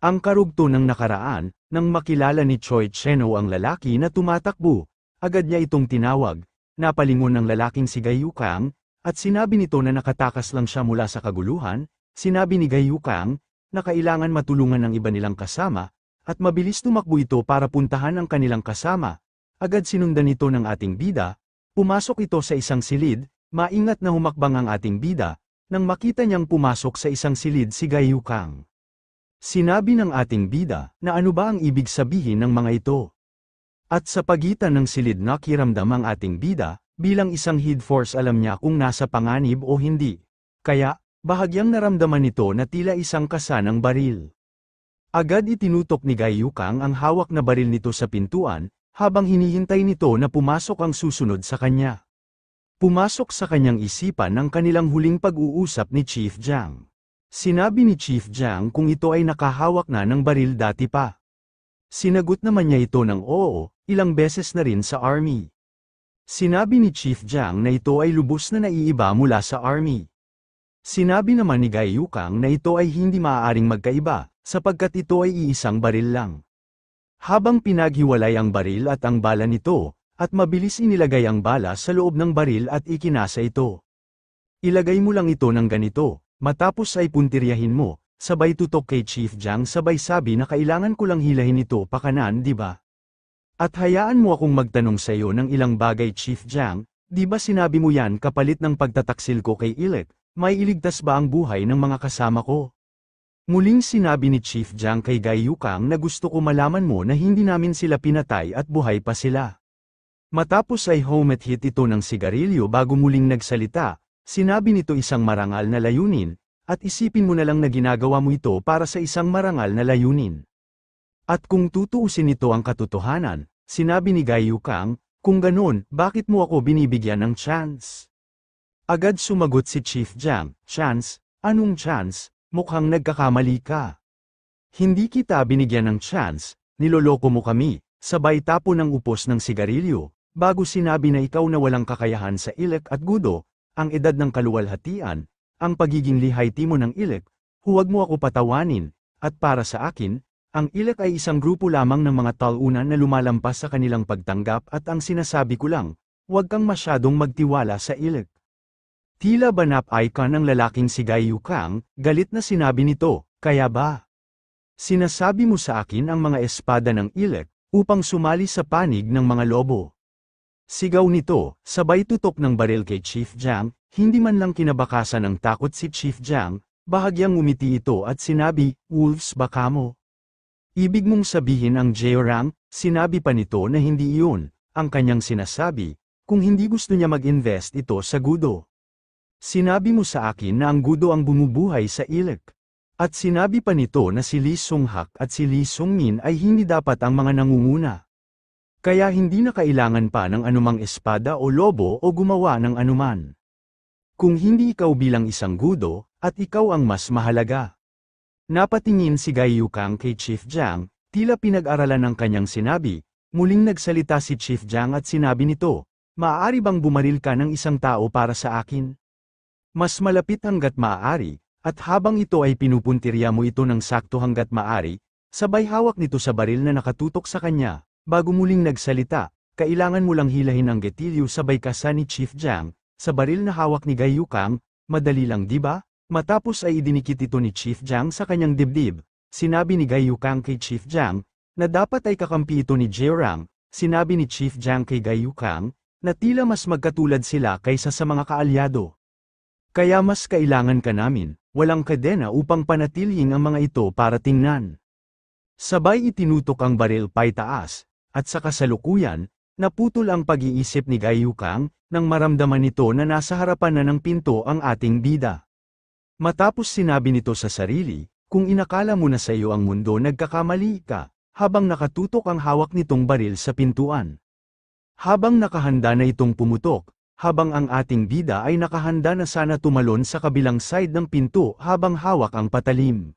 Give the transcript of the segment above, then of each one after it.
Ang karugto ng nakaraan, nang makilala ni Choi Cheno ang lalaki na tumatakbo, agad niya itong tinawag, napalingon ng lalaking si Gayukang, at sinabi nito na nakatakas lang siya mula sa kaguluhan. Sinabi ni Gayukang, na kailangan matulungan ng iba nilang kasama, at mabilis tumakbo ito para puntahan ang kanilang kasama. Agad sinundan ito ng ating bida, pumasok ito sa isang silid, maingat na humakbang ang ating bida, nang makita niyang pumasok sa isang silid si Gayukang. Sinabi ng ating bida, na ano ba ang ibig sabihin ng mga ito? At sa pagitan ng silid nakiramdam ang ating bida, bilang isang head force alam niya kung nasa panganib o hindi. Kaya, bahagyang naramdaman nito na tila isang kasa ng baril. Agad itinutok ni Gayukang ang hawak na baril nito sa pintuan, habang hinihintay nito na pumasok ang susunod sa kanya. Pumasok sa kanyang isipan ang kanilang huling pag-uusap ni Chief Jiang. Sinabi ni Chief Jiang kung ito ay nakahawak na ng baril dati pa. Sinagot naman niya ito ng oo, ilang beses na rin sa army. Sinabi ni Chief Jiang na ito ay lubos na naiiba mula sa army. Sinabi naman ni Gayukang na ito ay hindi maaaring magkaiba, sapagkat ito ay iisang baril lang. Habang pinaghiwalay ang baril at ang bala nito, at mabilis inilagay ang bala sa loob ng baril at ikinasa ito. Ilagay mo lang ito ng ganito, matapos ay puntiryahin mo, sabay tutok kay Chief Jiang sabay sabi na kailangan ko lang hilahin ito pakanan di ba? At hayaan mo akong magtanong sa iyo ng ilang bagay Chief Jiang, di ba sinabi mo yan kapalit ng pagtataksil ko kay Ilek, may iligtas ba ang buhay ng mga kasama ko? Muling sinabi ni Chief Jiang kay Gayukang na gusto ko malaman mo na hindi namin sila pinatay at buhay pa sila. Matapos ay hit ito ng sigarilyo bago muling nagsalita, sinabi nito isang marangal na layunin, at isipin mo na lang na ginagawa mo ito para sa isang marangal na layunin. At kung tutuusin ito ang katotohanan, sinabi ni Gayukang, kung ganun, bakit mo ako binibigyan ng chance? Agad sumagot si Chief Jiang, chance? Anong chance? Mukhang nagkakamali ka. Hindi kita binigyan ng chance, niloloko mo kami, sabay tapo ng upos ng sigarilyo. Bago sinabi na ikaw na walang kakayahan sa Ilek at Gudo, ang edad ng kaluwalhatian, ang pagiging lihaytimo ng Ilek, huwag mo ako patawanin, at para sa akin, ang Ilek ay isang grupo lamang ng mga talunan na lumalampas sa kanilang pagtanggap at ang sinasabi ko lang, huwag kang masyadong magtiwala sa Ilek. Tila banap-ay ka ng lalaking si Gayukang, galit na sinabi nito, kaya ba? Sinasabi mo sa akin ang mga espada ng Ilek, upang sumali sa panig ng mga lobo. Sigaw nito, sabay tutok ng baril kay Chief Jiang, hindi man lang kinabakasan ng takot si Chief Jiang, bahagyang umiti ito at sinabi, wolves baka mo. Ibig mong sabihin ang Jeorang, sinabi pa nito na hindi iyon, ang kanyang sinasabi, kung hindi gusto niya mag-invest ito sa Gudo. Sinabi mo sa akin na ang Gudo ang bumubuhay sa Ilek. At sinabi pa nito na si Lee Sung-hak at si Lee Sung-min ay hindi dapat ang mga nangunguna. Kaya hindi na kailangan pa ng anumang espada o lobo o gumawa ng anuman. Kung hindi ikaw bilang isang Gudo, at ikaw ang mas mahalaga. Napatingin si Gayukang kay Chief Jiang, tila pinag-aralan ng kanyang sinabi, muling nagsalita si Chief Jiang at sinabi nito, maaari bang bumaril ka ng isang tao para sa akin? Mas malapit hanggat maaari, at habang ito ay pinupuntirya mo ito ng sakto hanggat maaari, sabay hawak nito sa baril na nakatutok sa kanya. Bago muling nagsalita, kailangan mo lang hilahin ang getilyo sabay kasa ni Chief Jiang, sa baril na hawak ni Gayukang, madali lang di ba? Matapos ay idinikit ito ni Chief Jiang sa kanyang dibdib, sinabi ni Gayukang kay Chief Jiang, na dapat ay kakampi ito ni Jeorang, sinabi ni Chief Jiang kay Gayukang, na tila mas magkatulad sila kaysa sa mga kaalyado. Kaya mas kailangan ka namin, walang kadena upang panatilhin ang mga ito para tingnan. Sabay itinutok ang baril paitaas. At sa kasalukuyan, naputol ang pag-iisip ni Gayukang, nang maramdaman nito na nasa harapan na ng pinto ang ating bida. Matapos sinabi nito sa sarili, kung inakala mo na sa iyo ang mundo nagkakamali ka, habang nakatutok ang hawak nitong baril sa pintuan. Habang nakahanda na itong pumutok, habang ang ating bida ay nakahanda na sana tumalon sa kabilang side ng pinto habang hawak ang patalim.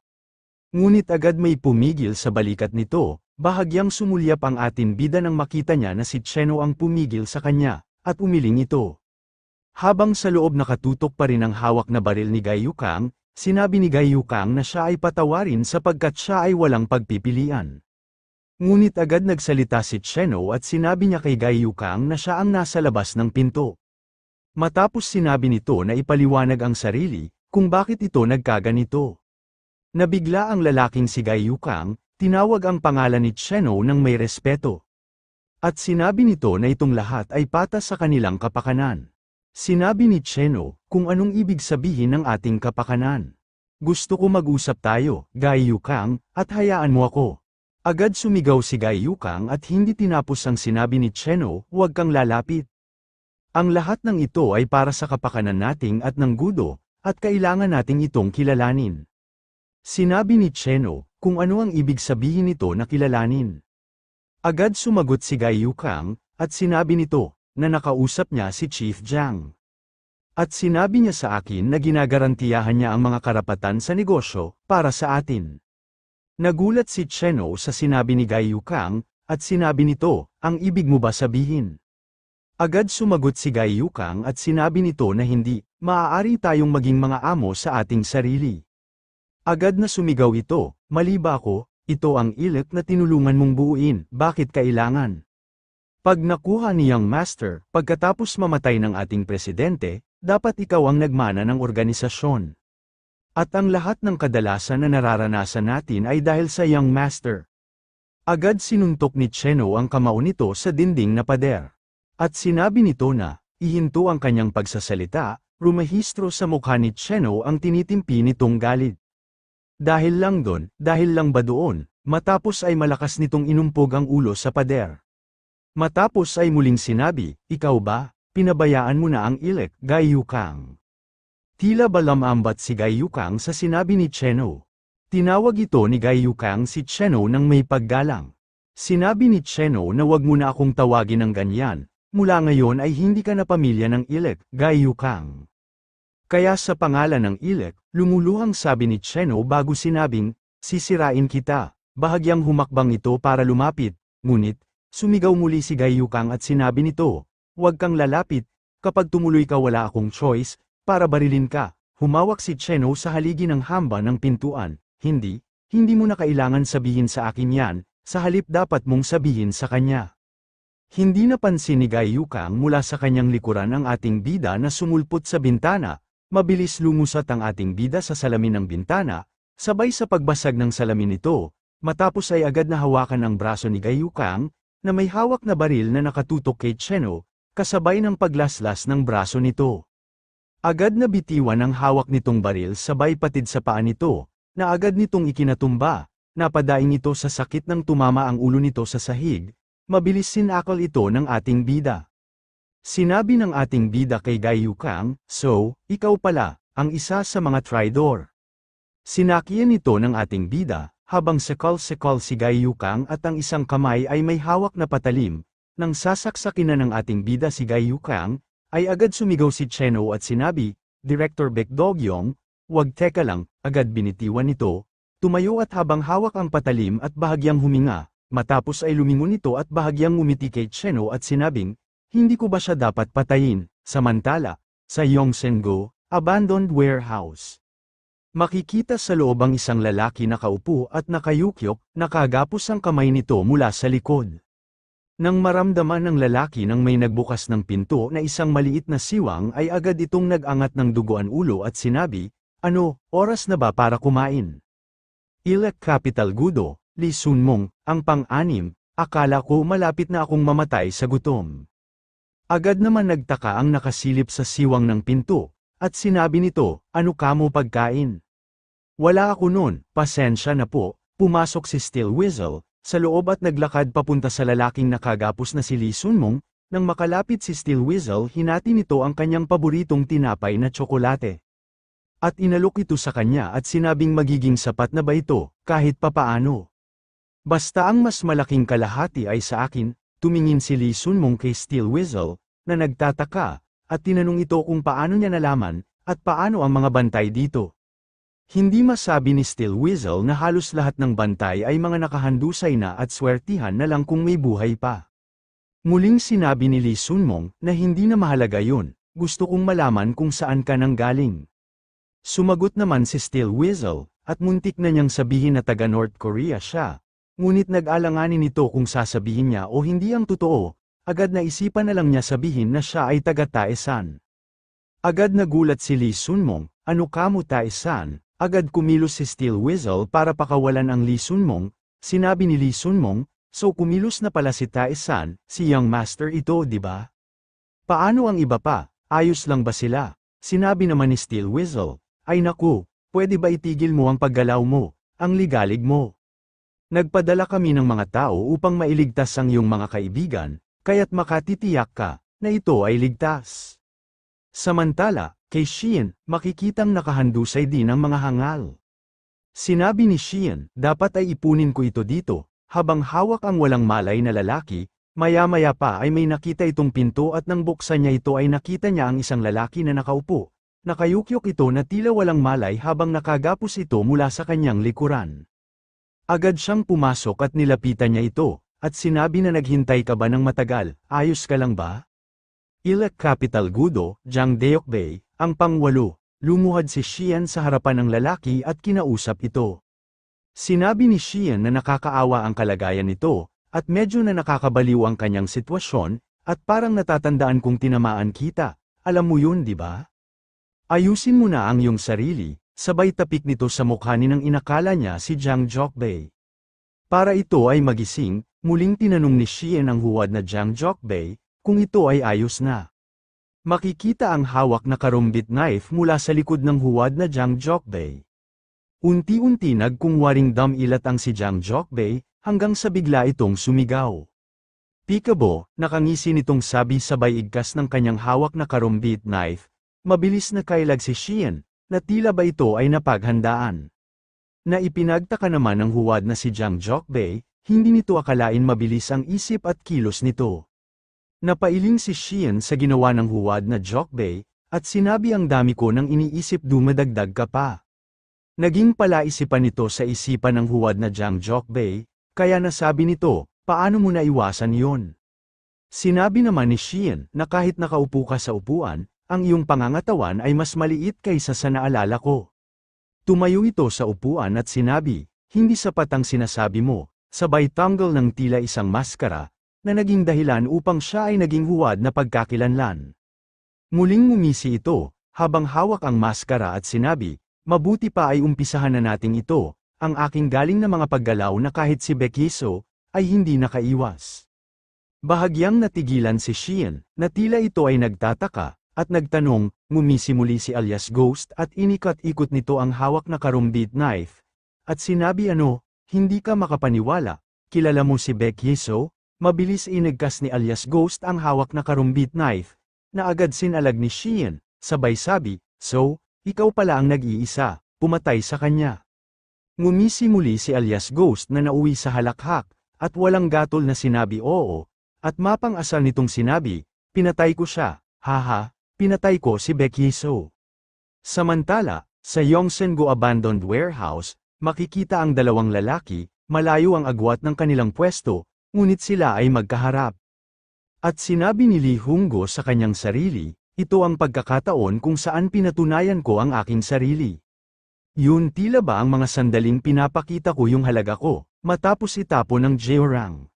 Ngunit agad may pumigil sa balikat nito. Bahagyang sumulyap ang ating bida nang makita niya na si Cheno ang pumigil sa kanya, at umiling ito. Habang sa loob nakatutok pa rin ang hawak na baril ni Gayukang, Sinabi ni Gai Yukang na siya ay patawarin sapagkat siya ay walang pagpipilian. Ngunit agad nagsalita si Cheno at sinabi niya kay Gai Yukang na siya ang nasa labas ng pinto. Matapos sinabi nito na ipaliwanag ang sarili, kung bakit ito nagkaganito. Nabigla ang lalaking si Gai Yukang, tinawag ang pangalan ni Cheno ng may respeto. At sinabi nito na itong lahat ay patas sa kanilang kapakanan. Sinabi ni Cheno, kung anong ibig sabihin ng ating kapakanan. Gusto ko mag-usap tayo, Gai Yukang, at hayaan mo ako. Agad sumigaw si Gai Yukang at hindi tinapos ang sinabi ni Cheno, huwag kang lalapit. Ang lahat ng ito ay para sa kapakanan nating at ng gudo, at kailangan nating itong kilalanin. Sinabi ni Cheno, kung ano ang ibig sabihin nito na kilalanin. Agad sumagot si Gai Yukang, at sinabi nito, na nakausap niya si Chief Jiang. At sinabi niya sa akin na ginagarantiyahan niya ang mga karapatan sa negosyo, para sa atin. Nagulat si Cheno sa sinabi ni Gai Yukang, at sinabi nito, ang ibig mo ba sabihin? Agad sumagot si Gai Yukang at sinabi nito na hindi, maaari tayong maging mga amo sa ating sarili. Agad na sumigaw ito, mali ba ako, ito ang ilek na tinulungan mong buuin, bakit kailangan? Pag nakuha niyang master, pagkatapos mamatay ng ating presidente, dapat ikaw ang nagmana ng organisasyon. At ang lahat ng kadalasan na nararanasan natin ay dahil sa young master. Agad sinuntok ni Cheno ang kamao nito sa dinding na pader. At sinabi nito na, ihinto ang kanyang pagsasalita, rumahistro sa mukha ni Cheno ang tinitimpi nitong galit. Dahil lang ba doon, matapos ay malakas nitong inumpog ang ulo sa pader. Matapos ay muling sinabi, ikaw ba, pinabayaan mo na ang ilek, Gai Yukang. Tila ba lamambat si Gai Yukang sa sinabi ni Cheno. Tinawag ito ni Gai Yukang si Cheno ng may paggalang. Sinabi ni Cheno na wag mo na akong tawagin ng ganyan, mula ngayon ay hindi ka na pamilya ng ilek, Gai Yukang. Kaya sa pangalan ng ilek, lumuluhang sabi ni Cheno bago sinabing, sisirain kita, bahagyang humakbang ito para lumapit, ngunit, sumigaw muli si Gai Yukang at sinabi nito, huwag kang lalapit, kapag tumuloy ka wala akong choice, para barilin ka. Humawak si Cheno sa haligi ng hamba ng pintuan, hindi mo na kailangan sabihin sa akin yan, sa halip dapat mong sabihin sa kanya. Hindi napansin ni Gai Yukang mula sa kanyang likuran ang ating bida na sumulpot sa bintana, mabilis lumusat ang ating bida sa salamin ng bintana, sabay sa pagbasag ng salamin nito, matapos ay agad na hawakan ang braso ni Gai Yukang, na may hawak na baril na nakatutok kay Cheno, kasabay ng paglaslas ng braso nito. Agad na bitiwan ang hawak nitong baril sabay patid sa paa nito, na agad nitong ikinatumba, napadaing ito sa sakit ng tumama ang ulo nito sa sahig, mabilis sinakal ito ng ating bida. Sinabi ng ating bida kay Gai Yukang, so, ikaw pala, ang isa sa mga traidor. Sinakian ito ng ating bida, habang sekol-sekol si Gai Yukang at ang isang kamay ay may hawak na patalim, nang sasaksakin na ng ating bida si Gai Yukang, ay agad sumigaw si Cheno at sinabi, Director Baek Dogyong, wag teka lang, agad binitiwan nito, tumayo at habang hawak ang patalim at bahagyang huminga, matapos ay lumingon ito at bahagyang ngumiti kay Cheno at sinabing, hindi ko ba siya dapat patayin, samantala, sa Yongsengo, abandoned warehouse. Makikita sa loob ang isang lalaki nakaupo at nakayukyok, nakagapos ang kamay nito mula sa likod. Nang maramdaman ng lalaki nang may nagbukas ng pinto na isang maliit na siwang ay agad itong nag-angat ng duguan ulo at sinabi, ano, oras na ba para kumain? Ilek Capital Gudo, Lee Sunmong, ang pang-anim, akala ko malapit na akong mamatay sa gutom. Agad naman nagtaka ang nakasilip sa siwang ng pinto, at sinabi nito, ano kamo pagkain? Wala ako nun, pasensya na po, pumasok si Steel Weasel, sa loob at naglakad papunta sa lalaking nakagapos na si Lee Sunmong, nang makalapit si Steel Weasel hinati nito ang kanyang paboritong tinapay na tsokolate. At inalok ito sa kanya at sinabing magiging sapat na ba ito, kahit papaano. Basta ang mas malaking kalahati ay sa akin, tumingin si Lee Sunmong kay Steel Weasel, na nagtataka, at tinanong ito kung paano niya nalaman, at paano ang mga bantay dito. Hindi masabi ni Steel Weasel na halos lahat ng bantay ay mga nakahandusay na at swertihan na lang kung may buhay pa. Muling sinabi ni Lee Sunmong na hindi na mahalaga yun, gusto kong malaman kung saan ka nang galing. Sumagot naman si Steel Weasel, at muntik na niyang sabihin na taga North Korea siya. Ngunit nag-alanganin ito kung sasabihin niya o hindi ang totoo, agad na isipan na lang niya sabihin na siya ay taga Taesan. Agad nagulat si Lee Sunmong, ano kamo Taesan? Agad kumilos si Steel Weasel para pakawalan ang Lee Sunmong, sinabi ni Lee Sunmong, so kumilos na pala si Taesan, si Young Master ito di ba? Paano ang iba pa, ayos lang ba sila? Sinabi naman ni Steel Weasel, ay naku, pwede ba itigil mo ang paggalaw mo, ang ligalig mo? Nagpadala kami ng mga tao upang mailigtas ang iyong mga kaibigan, kaya't makatitiyak ka, na ito ay ligtas. Samantala, kay Sheehan, makikitang nakahandusay din ang mga hangal. Sinabi ni Sheehan, dapat ay ipunin ko ito dito, habang hawak ang walang malay na lalaki, maya-maya pa ay may nakita itong pinto at nang buksan niya ito ay nakita niya ang isang lalaki na nakaupo. Nakayukyok ito na tila walang malay habang nakagapos ito mula sa kanyang likuran. Agad siyang pumasok at nilapitan niya ito, at sinabi na naghintay ka ba ng matagal, ayos ka lang ba? Ilek Capital Gudo, Jang Deokbay, ang pangwalo, lumuhad si Sheehan sa harapan ng lalaki at kinausap ito. Sinabi ni Sheehan na nakakaawa ang kalagayan nito, at medyo na nakakabaliw ang kanyang sitwasyon, at parang natatandaan kung tinamaan kita, alam mo yun di ba? Ayusin mo na ang iyong sarili, sabay tapik nito sa mukha ni nang inakala niya si Jang Jokbay. Para ito ay magising, muling tinanong ni Sheehan ang huwad na Jang Jokbay, kung ito ay ayos na. Makikita ang hawak na karumbit knife mula sa likod ng huwad na Jang Jokbay. Unti-unti nagkungwaring damilat ang si Jang Jokbay, hanggang sa bigla itong sumigaw. Pikabo, nakangisi nitong sabi sabay igkas ng kanyang hawak na karumbit knife, mabilis na kailag si Sheehan, na tila ba ito ay napaghandaan. Na ipinagtaka naman ng huwad na si Jang Jokbay, hindi nito akalain mabilis ang isip at kilos nito. Napailing si Sheehan sa ginawa ng huwad na Jokbay, at sinabi ang dami ko nang iniisip dumadagdag ka pa. Naging palaisipan nito sa isipan ng huwad na Jang Jokbay, kaya nasabi nito, paano mo naiwasan yon? Sinabi naman ni Sheehan na kahit nakaupo ka sa upuan, ang iyong pangangatawan ay mas maliit kaysa sa naalala ko. Tumayo ito sa upuan at sinabi, hindi sapat ang sinasabi mo, sabay tanggal ng tila isang maskara, na naging dahilan upang siya ay naging huwad na pagkakilanlan. Muling ngumisi ito, habang hawak ang maskara at sinabi, mabuti pa ay umpisahan na nating ito, ang aking galing na mga paggalaw na kahit si Bekiso, ay hindi nakaiwas. Bahagyang natigilan si Sheehan, na tila ito ay nagtataka, at nagtanong, ngumisi muli si alias Ghost at inikat-ikot nito ang hawak na karumbit knife, at sinabi ano, hindi ka makapaniwala, kilala mo si Bekiso? Mabilis inigkas ni alias Ghost ang hawak na karumbit knife, na agad sinalag ni Sheehan, sabay sabi, so, ikaw pala ang nag-iisa, pumatay sa kanya. Ngumisi muli si alias Ghost na nauwi sa halakhak, at walang gatol na sinabi oo, at mapang-asal nitong sinabi, pinatay ko siya, haha, pinatay ko si Bekiso. Samantala, sa Yongsengo Abandoned Warehouse, makikita ang dalawang lalaki, malayo ang agwat ng kanilang pwesto, ngunit sila ay magkaharap. At sinabi ni Lee Hunggo sa kanyang sarili, ito ang pagkakataon kung saan pinatunayan ko ang aking sarili. Yun tila ba ang mga sandaling pinapakita ko yung halaga ko, matapos itapon ng Jeorang.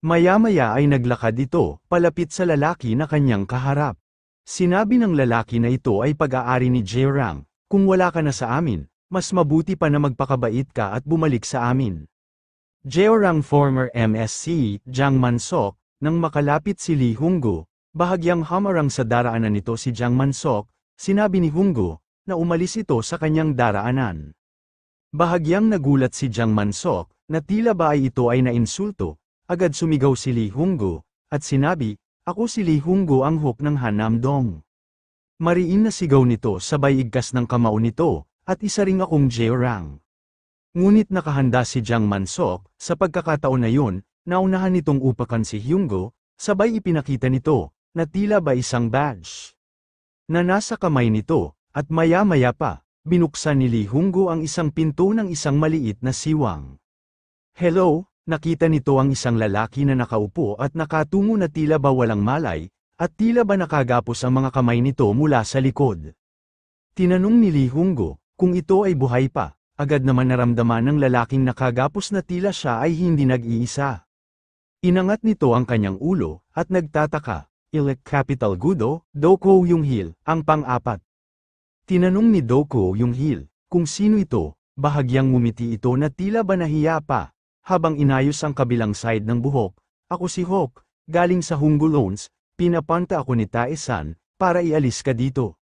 Maya-maya ay naglakad ito, palapit sa lalaki na kanyang kaharap. Sinabi ng lalaki na ito ay pag-aari ni Jeorang, kung wala ka na sa amin, mas mabuti pa na magpakabait ka at bumalik sa amin. Jeorang former MSC, Jang Mansok, nang makalapit si Lee Hunggo, bahagyang hamarang sa daraanan nito si Jang Mansok, sinabi ni Hunggo, na umalis ito sa kanyang daraanan. Bahagyang nagulat si Jang Mansok, na tila ba ay ito ay nainsulto, agad sumigaw si Lee Hunggo, at sinabi, ako si Lee Hunggo ang hook ng Hanamdong. Mariin na sigaw nito sabay igkas ng kamao nito, at isa ring akong Jeorang. Ngunit nakahanda si Jang Mansok, sa pagkakataon na yun, naunahan nitong upakan si Hunggo, sabay ipinakita nito, na tila ba isang badge. Na nasa kamay nito, at maya-maya pa, binuksan ni Lee Hunggo ang isang pinto ng isang maliit na siwang. Hello, nakita nito ang isang lalaki na nakaupo at nakatungo na tila ba walang malay, at tila ba nakagapos ang mga kamay nito mula sa likod. Tinanong ni Li Honggo, kung ito ay buhay pa, agad naman naramdaman ng lalaking nakagapos na tila siya ay hindi nag-iisa. Inangat nito ang kanyang ulo, at nagtataka, Ilek Capital Gudo, Doko Yung-hil, ang pang-apat. Tinanong ni Doko Yung-hil, kung sino ito, bahagyang ngumiti ito na tila ba nahiya pa, habang inayos ang kabilang side ng buhok, ako si Hawk, galing sa Honggo Loans, pinapanta ako ni Tae-san, para ialis ka dito.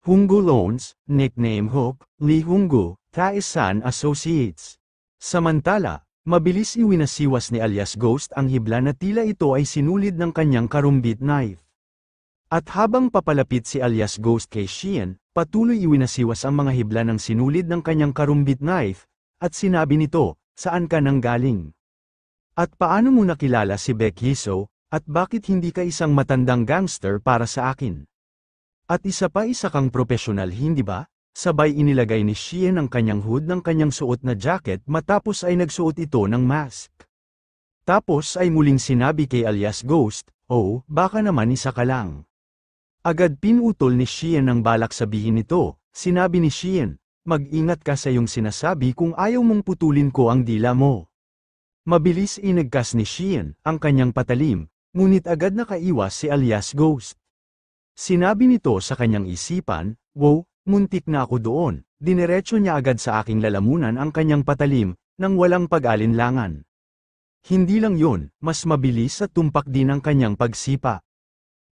Honggo Loans, nickname Hawk, Li Honggo, Tae-san Associates. Samantala, mabilis iwinasiwas ni alias Ghost ang hibla na tila ito ay sinulid ng kanyang karumbit knife. At habang papalapit si alias Ghost kay Shion, patuloy iwinasiwas ang mga hibla ng sinulid ng kanyang karumbit knife, at sinabi nito, saan ka nang galing? At paano mo nakilala si Baek Hee-soo, at bakit hindi ka isang matandang gangster para sa akin? At isa kang profesional hindi ba? Sabay inilagay ni Shion ang kanyang hood ng kanyang suot na jacket matapos ay nagsuot ito ng mask. Tapos ay muling sinabi kay alias Ghost, oh, baka naman isa ka lang. Agad pinutol ni Shion ang balak sabihin nito, sinabi ni Shion, mag-ingat ka sa iyong sinasabi kung ayaw mong putulin ko ang dila mo. Mabilis inagkas ni Shion ang kanyang patalim, ngunit agad nakaiwas si alias Ghost. Sinabi nito sa kanyang isipan, wow, muntik na ako doon, dinerecho niya agad sa aking lalamunan ang kanyang patalim, nang walang pag-alinlangan. Hindi lang yun, mas mabilis at tumpak din ang kanyang pagsipa.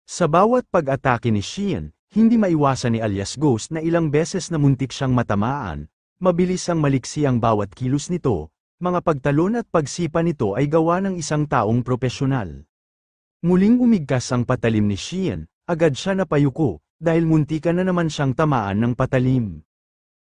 Sa bawat pag-atake ni Shion, hindi maiwasan ni alias Ghost na ilang beses na muntik siyang matamaan, mabilis ang maliksi ang bawat kilos nito, mga pagtalon at pagsipa nito ay gawa ng isang taong propesyonal. Muling umigkas ang patalim ni Shion, agad siya napayuko, dahil muntikan na naman siyang tamaan ng patalim.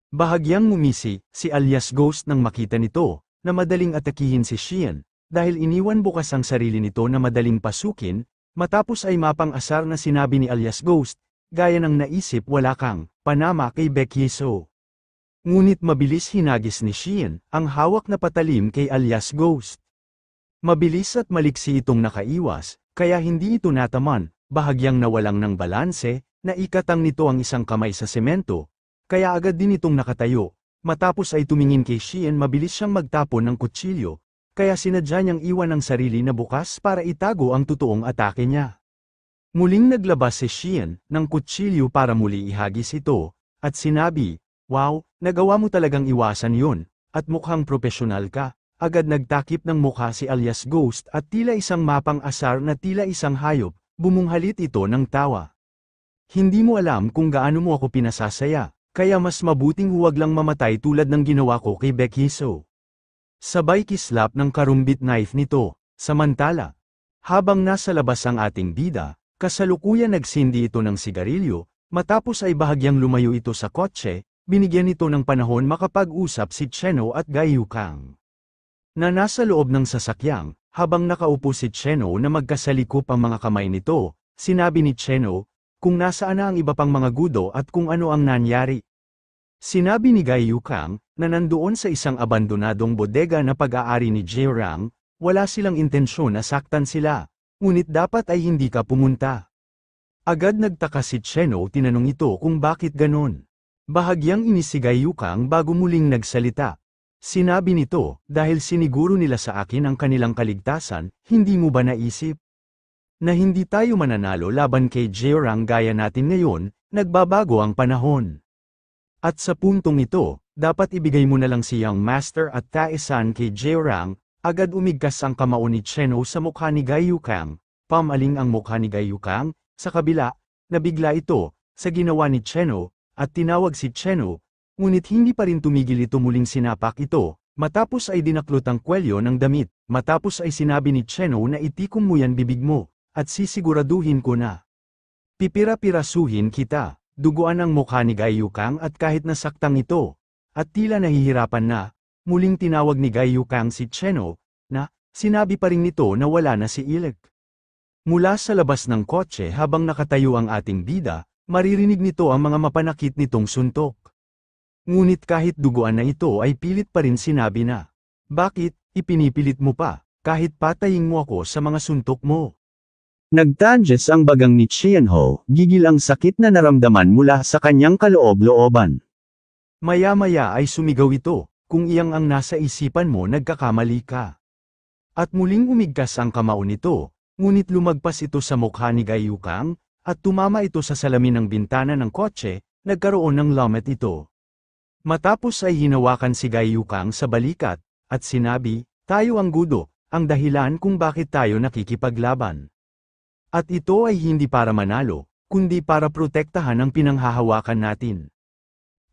Bahagyang ngumisi, si alias Ghost nang makita nito, na madaling atakihin si Shion, dahil iniwan bukas ang sarili nito na madaling pasukin, matapos ay mapang-asar na sinabi ni alias Ghost, gaya ng naisip wala kang panama kay Baek Hee-soo. Ngunit mabilis hinagis ni Shion, ang hawak na patalim kay alias Ghost. Mabilis at maliksi itong nakaiwas, kaya hindi ito nataman, bahagyang nawalang ng balanse, naikatang nito ang isang kamay sa semento, kaya agad din itong nakatayo, matapos ay tumingin kay Shion mabilis siyang magtapon ng kutsilyo, kaya sinadya niyang iwan ang sarili na bukas para itago ang totoong atake niya. Muling naglabas si Shion ng kutsilyo para muli ihagis ito, at sinabi, wow, nagawa mo talagang iwasan yun, at mukhang profesional ka. Agad nagtakip ng mukha si alias Ghost at tila isang mapang-asar na tila isang hayop, bumunghalit ito ng tawa. Hindi mo alam kung gaano mo ako pinasasaya, kaya mas mabuting huwag lang mamatay tulad ng ginawa ko kay Baek Hee-soo. Sabay kislap ng karumbit knife nito, samantala. Habang nasa labas ang ating bida, kasalukuyan nagsindi ito ng sigarilyo, matapos ay bahagyang lumayo ito sa kotse, binigyan ito ng panahon makapag-usap si Cheno at Gayukang. Na nasa loob ng sasakyang, habang nakaupo si Cheno na magkasalikop ang mga kamay nito, sinabi ni Cheno, kung nasaan na ang iba pang mga gudo at kung ano ang nangyari. Sinabi ni Gayukang, na nandoon sa isang abandonadong bodega na pag-aari ni Jae-rang, wala silang intensyon na saktan sila, ngunit dapat ay hindi ka pumunta. Agad nagtaka si Cheno tinanong ito kung bakit ganon. Bahagyang inis si Gayukang bago muling nagsalita. Sinabi nito, dahil siniguro nila sa akin ang kanilang kaligtasan, hindi mo ba naisip? Na hindi tayo mananalo laban kay Jae-rang gaya natin ngayon, nagbabago ang panahon. At sa puntong ito, dapat ibigay mo na lang si Young Master at Tae-san kay Jae-rang, agad umigkas ang kamao ni Cheno sa mukha ni Gayukang, pamaling ang mukha ni Gayukang, sa kabila, nabigla ito, sa ginawa ni Cheno, at tinawag si Cheno, ngunit hindi pa rin tumigil ito muling sinapak ito, matapos ay dinaklot ang kwelyo ng damit, matapos ay sinabi ni Cheno na itikom mo yan bibig mo, at sisiguraduhin ko na pipira-pirasuhin kita, duguan ang mukha ni Gayukang at kahit nasaktang ito, at tila nahihirapan na, muling tinawag ni Gayukang si Cheno, na, sinabi pa rin nito na wala na si Ilek. Mula sa labas ng kotse habang nakatayo ang ating bida, maririnig nito ang mga mapanakit nitong suntok. Ngunit kahit duguan na ito ay pilit pa rin sinabi na, bakit, ipinipilit mo pa, kahit patayin mo ako sa mga suntok mo. Nagtanges ang bagang ni Qianho, gigil ang sakit na naramdaman mula sa kanyang kaloob-looban. Maya-maya ay sumigaw ito, kung iyang ang nasa isipan mo nagkakamali ka. At muling umigkas ang kamao nito, ngunit lumagpas ito sa mukha ni Gayukang, at tumama ito sa salamin ng bintana ng kotse, nagkaroon ng lamet ito. Matapos ay hinawakan si Gayukang sa balikat, at sinabi, tayo ang gudo, ang dahilan kung bakit tayo nakikipaglaban. At ito ay hindi para manalo, kundi para protektahan ang pinanghahawakan natin.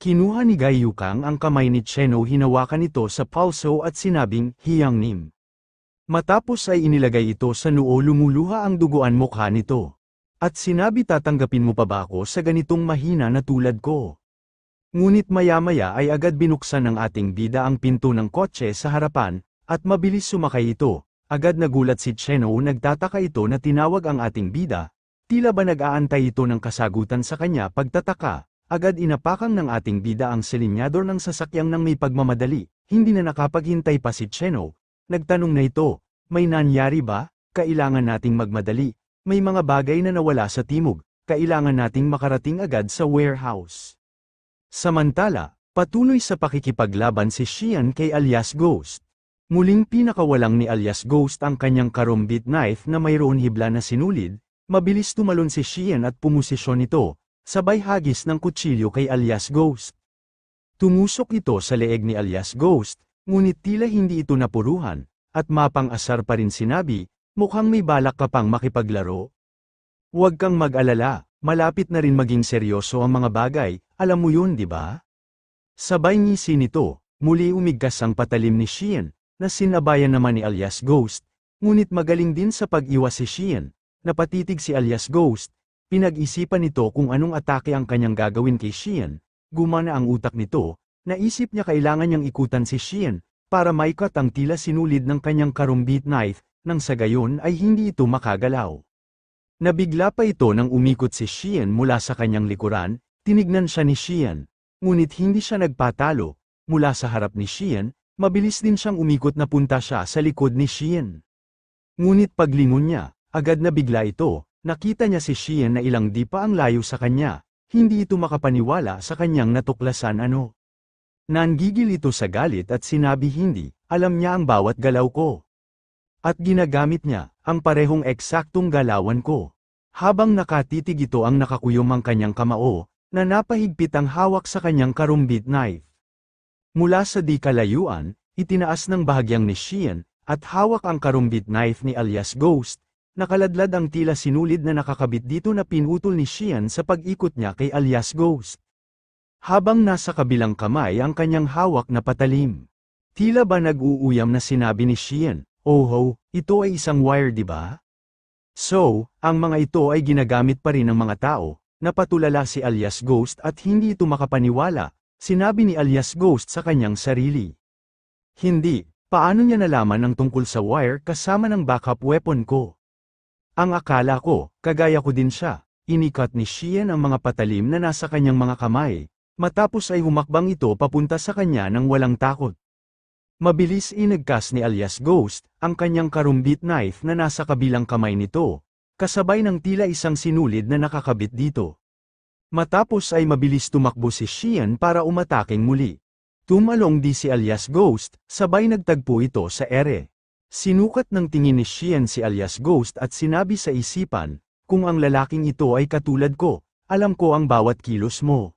Kinuha ni Gayukang ang kamay ni Cheno, hinawakan ito sa palso at sinabing, Hiyang Nim. Matapos ay inilagay ito sa noo, lumuluha ang duguan mukha nito. At sinabi, tatanggapin mo pa ba ako sa ganitong mahina na tulad ko? Ngunit maya-maya ay agad binuksan ng ating bida ang pinto ng kotse sa harapan, at mabilis sumakay ito. Agad nagulat si Cheno, nagtataka ito na tinawag ang ating bida. Tila ba nag-aantay ito ng kasagutan sa kanya pagtataka. Agad inapakang ng ating bida ang silinyador ng sasakyang nang may pagmamadali. Hindi na nakapaghintay pa si Cheno. Nagtanong na ito, may nangyari ba? Kailangan nating magmadali. May mga bagay na nawala sa timog. Kailangan nating makarating agad sa warehouse. Samantala, patuloy sa pakikipaglaban si Xian kay alias Ghost. Muling pinakawalang ni alias Ghost ang kanyang karumbit knife na mayroon hibla na sinulid. Mabilis tumalon si Xian at pumosisyon ito, sabay hagis ng kutsilyo kay alias Ghost. Tumusok ito sa leeg ni alias Ghost, ngunit tila hindi ito napuruhan, at mapang-asar pa rin sinabi, mukhang may balak ka pang makipaglaro. Huwag kang mag-alala, malapit na rin maging seryoso ang mga bagay, alam mo yun di ba? Sabay ngisi nito, muli umigkas ang patalim ni Xian, na sinabayan naman ni alias Ghost, ngunit magaling din sa pag-iwas si Xian. Napatitig si alias Ghost, pinag-isipan nito kung anong atake ang kanyang gagawin kay Xian. Gumana ang utak nito, naisip niya kailangan niyang ikutan si Xian, para maikat ang tila sinulid ng kanyang karumbit knife, nang sa gayon ay hindi ito makagalaw. Nabigla pa ito nang umikot si Xian mula sa kanyang likuran, tinignan siya ni Xian, ngunit hindi siya nagpatalo. Mula sa harap ni Xian, mabilis din siyang umikot na punta siya sa likod ni Xian. Ngunit paglingon niya, agad na bigla ito, nakita niya si Xian na ilang di pa ang layo sa kanya, hindi ito makapaniwala sa kanyang natuklasan ano. Nanggigil ito sa galit at sinabi hindi, alam niya ang bawat galaw ko. At ginagamit niya, ang parehong eksaktong galawan ko. Habang nakatitig ito ang nakakuyom ang kanyang kamao, na napahigpit ang hawak sa kanyang karumbit knife. Mula sa di kalayuan, itinaas ng bahagyang ni Xian, at hawak ang karumbit knife ni alias Ghost, nakaladlad ang tila sinulid na nakakabit dito na pinutol ni Xian sa pag-ikot niya kay alias Ghost. Habang nasa kabilang kamay ang kanyang hawak na patalim. Tila ba nag-uuyam na sinabi ni Xian, oh, ito ay isang wire di ba? So, ang mga ito ay ginagamit pa rin ng mga tao. Napatulala si alias Ghost at hindi ito makapaniwala. Sinabi ni alias Ghost sa kanyang sarili. Hindi, paano niya nalaman ang tungkol sa wire kasama ng backup weapon ko? Ang akala ko, kagaya ko din siya. Inikat ni Xian ang mga patalim na nasa kanyang mga kamay. Matapos ay humakbang ito papunta sa kanya ng walang takot. Mabilis inagkas ni alias Ghost ang kanyang karumbit knife na nasa kabilang kamay nito, kasabay ng tila isang sinulid na nakakabit dito. Matapos ay mabilis tumakbo si Xian para umataking muli. Tumalong di si alias Ghost, sabay nagtagpo ito sa ere. Sinukat ng tingin ni Xian si alias Ghost at sinabi sa isipan, kung ang lalaking ito ay katulad ko, alam ko ang bawat kilos mo.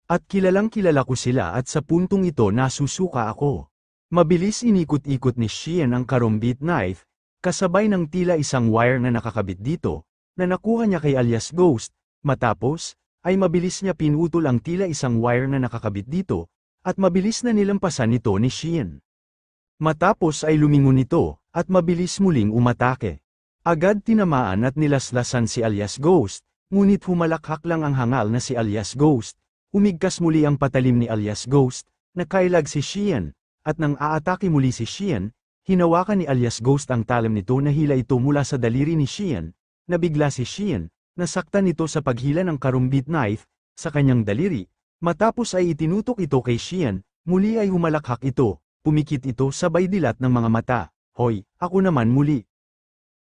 At kilalang kilala ko sila at sa puntong ito nasusuka ako. Mabilis inikot-ikot ni Xian ang karumbit knife, kasabay ng tila isang wire na nakakabit dito, na nakuha niya kay alias Ghost. Matapos, ay mabilis niya pinutol ang tila isang wire na nakakabit dito, at mabilis na nilampasan ito ni Xian. Matapos ay lumingon ito, at mabilis muling umatake. Agad tinamaan at nilaslasan si alias Ghost, ngunit humalakhak lang ang hangal na si alias Ghost. Umigkas muli ang patalim ni alias Ghost, nakailag si Xian, at nang aatake muli si Xian, hinawakan ni alias Ghost ang talim nito na hila ito mula sa daliri ni Xian, nabigla si Xian. Nasaktan ito sa paghila ng karumbit knife sa kanyang daliri, matapos ay itinutok ito kay Xian, muli ay humalakhak ito, pumikit ito sabay dilat ng mga mata. Hoy, ako naman muli.